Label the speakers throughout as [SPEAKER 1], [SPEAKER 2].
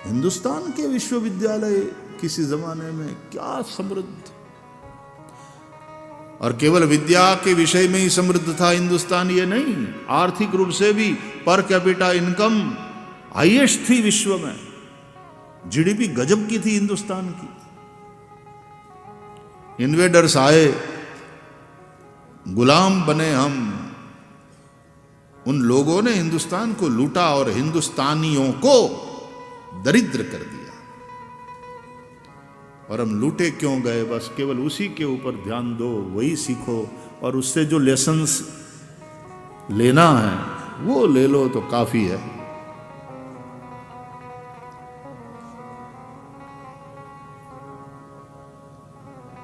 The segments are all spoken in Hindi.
[SPEAKER 1] हिंदुस्तान के विश्वविद्यालय किसी जमाने में क्या समृद्ध, और केवल विद्या के विषय में ही समृद्ध था हिंदुस्तान, ये नहीं, आर्थिक रूप से भी पर कैपिटा इनकम हाईएस्ट थी विश्व में, जीडीपी गजब की थी हिंदुस्तान की। इन्वेडर्स आए, गुलाम बने हम, उन लोगों ने हिंदुस्तान को लूटा और हिंदुस्तानियों को दरिद्र कर दिया। और हम लूटे क्यों गए? बस केवल उसी के ऊपर ध्यान दो, वही सीखो, और उससे जो लेसन्स लेना है वो ले लो तो काफी है।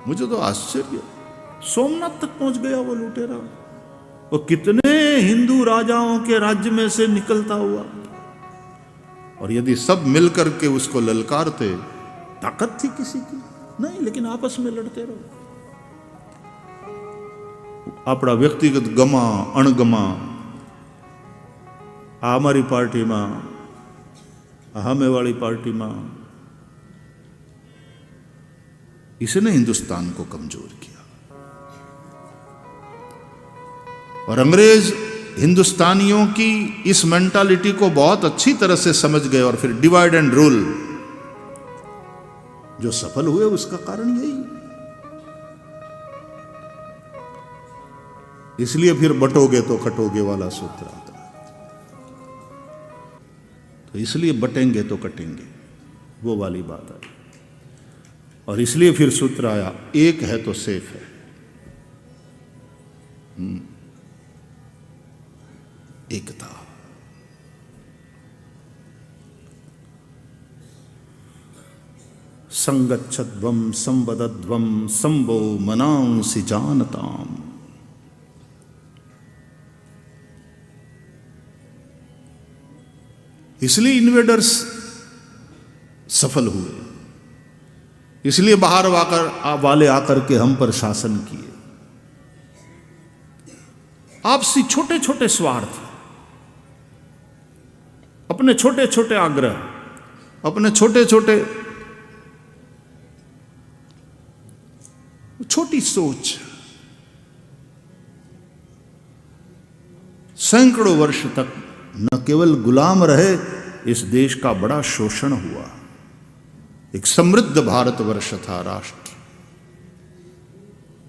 [SPEAKER 1] मुझे तो आश्चर्य, सोमनाथ तक पहुंच गया वो लुटेरा, वो कितने हिंदू राजाओं के राज्य में से निकलता हुआ, और यदि सब मिलकर के उसको ललकारते, ताकत थी किसी की नहीं, लेकिन आपस में लड़ते रहो। अपना व्यक्तिगत गमा अणगमा, हमारी पार्टी में, हमें वाली पार्टी में, इसने हिंदुस्तान को कमजोर किया। और अंग्रेज हिंदुस्तानियों की इस मेंटालिटी को बहुत अच्छी तरह से समझ गए, और फिर डिवाइड एंड रूल जो सफल हुए उसका कारण यही। इसलिए फिर बटोगे तो कटोगे वाला सूत्र आता है, तो इसलिए बटेंगे तो कटेंगे वो वाली बात आई, और इसलिए फिर सूत्र आया, एक है तो सेफ है। एकता। संगच्छध्वम संवदध्वम संभो मनांसि जानताम। इसलिए इन्वेडर्स सफल हुए, इसलिए बाहर वाले आकर के हम पर शासन किए। आपसी छोटे छोटे स्वार्थ, अपने छोटे छोटे आग्रह, अपने छोटे छोटे छोटी सोच, सैकड़ों वर्ष तक न केवल गुलाम रहे, इस देश का बड़ा शोषण हुआ। एक समृद्ध भारतवर्ष था, राष्ट्र,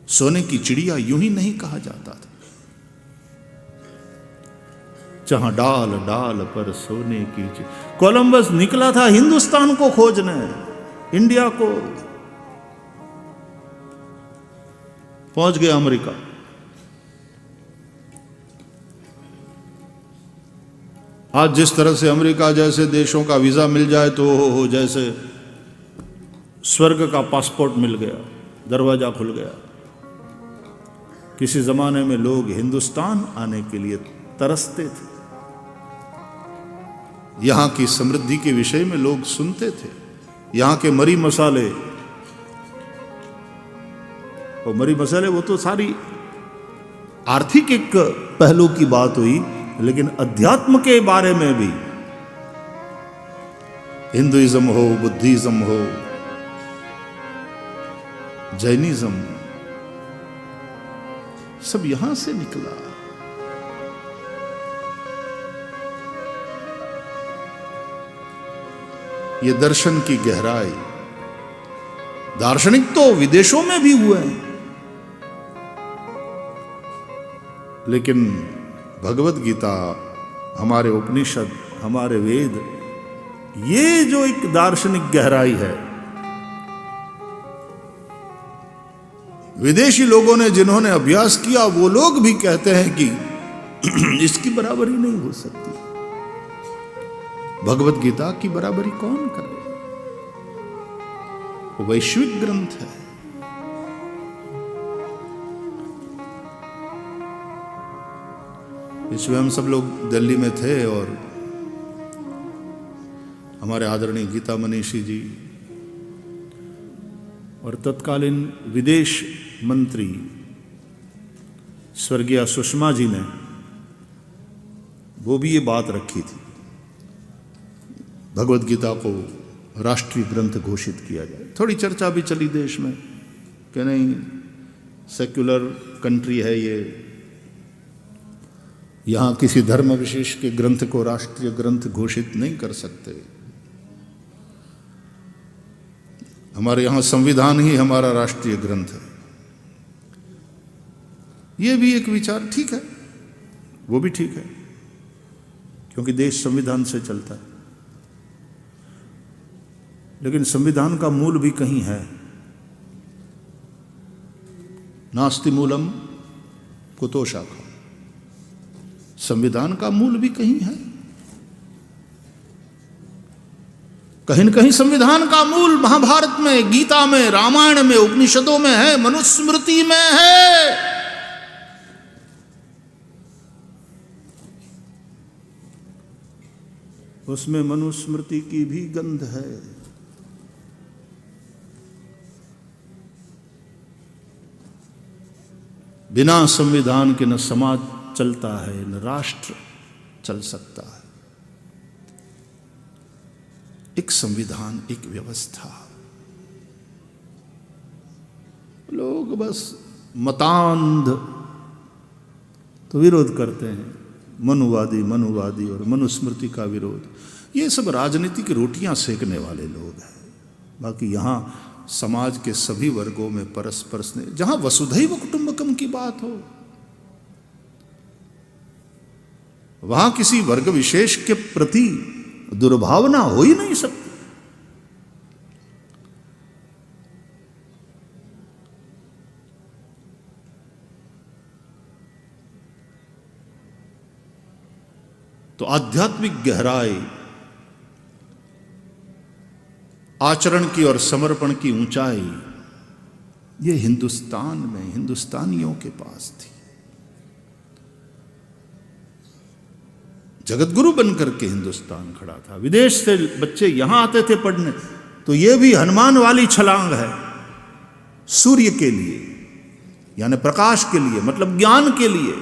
[SPEAKER 1] सोने की चिड़िया यूं ही नहीं कहा जाता था। जहां डाल डाल पर सोने की कोलंबस निकला था हिंदुस्तान को खोजने, इंडिया को, पहुंच गया अमेरिका। आज जिस तरह से अमेरिका जैसे देशों का वीजा मिल जाए तो जैसे स्वर्ग का पासपोर्ट मिल गया, दरवाजा खुल गया। किसी जमाने में लोग हिंदुस्तान आने के लिए तरसते थे, यहां की समृद्धि के विषय में लोग सुनते थे, यहां के मरी मसाले, और मरी मसाले वो तो सारी आर्थिक एक पहलू की बात हुई, लेकिन अध्यात्म के बारे में भी, हिंदुइज्म हो, बुद्धिज्म हो, जैनिज्म, सब यहां से निकला। ये दर्शन की गहराई, दार्शनिक तो विदेशों में भी हुए हैं, लेकिन भगवत गीता, हमारे उपनिषद, हमारे वेद, ये जो एक दार्शनिक गहराई है, विदेशी लोगों ने जिन्होंने अभ्यास किया वो लोग भी कहते हैं कि इसकी बराबरी नहीं हो सकती। भगवत गीता की बराबरी कौन करे? वो वैश्विक ग्रंथ है। इसमें हम सब लोग दिल्ली में थे और हमारे आदरणीय गीता मनीषी जी और तत्कालीन विदेश मंत्री स्वर्गीय सुषमा जी ने वो भी ये बात रखी थी। भगवत गीता को राष्ट्रीय ग्रंथ घोषित किया जाए। थोड़ी चर्चा भी चली देश में कि नहीं, सेक्युलर कंट्री है ये, यहाँ किसी धर्म विशेष के ग्रंथ को राष्ट्रीय ग्रंथ घोषित नहीं कर सकते। हमारे यहाँ संविधान ही हमारा राष्ट्रीय ग्रंथ है। ये भी एक विचार ठीक है, वो भी ठीक है, क्योंकि देश संविधान से चलता है। लेकिन संविधान का मूल भी कहीं है। नास्ति मूलम कुतो शाखा, संविधान का मूल भी कहीं है। कहीं न कहीं संविधान का मूल महाभारत में, गीता में, रामायण में, उपनिषदों में है, मनुस्मृति में है। उसमें मनुस्मृति की भी गंध है। बिना संविधान के न समाज चलता है, न राष्ट्र चल सकता है। एक संविधान, एक व्यवस्था। लोग बस मतांध तो विरोध करते हैं, मनुवादी और मनुस्मृति का विरोध। ये सब राजनीति की रोटियां सेकने वाले लोग हैं। बाकी यहाँ समाज के सभी वर्गों में परस्पर स्नेह, जहां वसुधैव कुटुंबकम की बात हो, वहां किसी वर्ग विशेष के प्रति दुर्भावना हो ही नहीं सकती। तो आध्यात्मिक गहराई, आचरण की और समर्पण की ऊंचाई, ये हिंदुस्तान में, हिंदुस्तानियों के पास थी। जगतगुरु बनकर के हिंदुस्तान खड़ा था। विदेश से बच्चे यहां आते थे पढ़ने, तो ये भी हनुमान वाली छलांग है। सूर्य के लिए, यानी प्रकाश के लिए, मतलब ज्ञान के लिए।